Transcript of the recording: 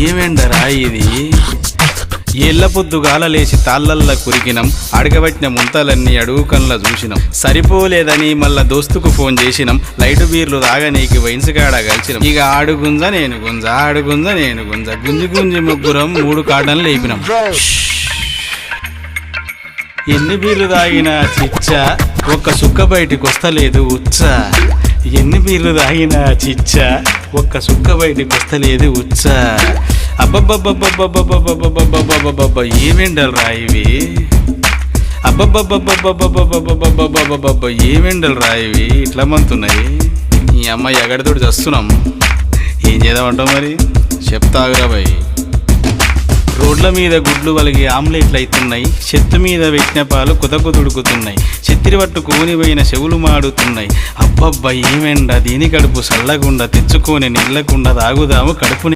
ఏమెండరా ఇది? ఎల్ల పొద్దుగాల లేచి తాళ్ళల్లా కురికినం, అడగబట్టిన ముంతలన్నీ అడుగుకల్లా చూసినాం. సరిపోలేదని మళ్ళా దోస్తుకు ఫోన్ చేసినాం, లైటు బీర్లు తాగనీకి వైన్స్గాడ కలిసినాం. ఇక ఆడుగుంజ నేను గుంజ, ఆడుగుంజ నేను గుంజ, గుంజి గుంజి ముగ్గురం 3 కాటన్లు లేపినాం. ఎన్ని బీర్లు తాగినా చిచ్చా, ఒక్క సుక్క బయటికి వస్తలేదు ఉచ్చా. ఎన్ని బీర్లు తాగినా చిచ్చా, ఒక్క సుక్క బయటికి వస్తలేదు ఉచ్చా. అబ్బబ్బబ్బబ్బబ్బబ్బబ్బబ్బబ్బబ్బబ్బబ్బబ్బ ఏమెండలరా ఇవి? అబ్బబ్బబ్బబ్బబ్బబ్బబ్బబ్బబ్బబ్బబ్బ ఏమెండలరా ఇవి? ఇట్లా మంతున్నాయి. ఈ అమ్మాయి ఎగడితోటి చస్తున్నాం. ఏం చేద్దామంటావు మరి? చెప్తాగురా భయ్. రోడ్ల మీద గుడ్లు వలిగి ఆమ్లెట్లు అవుతున్నాయి, చెత్త మీద పెట్టిన పాలు కుతకుతుడుకుతున్నాయి, చెత్తిరి పట్టు కోనిపోయిన చెవులు మాడుతున్నాయి. అబ్బబ్బా ఏమెండ దీని కడుపు సల్లగుండా తెచ్చుకొని నీళ్ళకుండా తాగుదాము కడుపుని.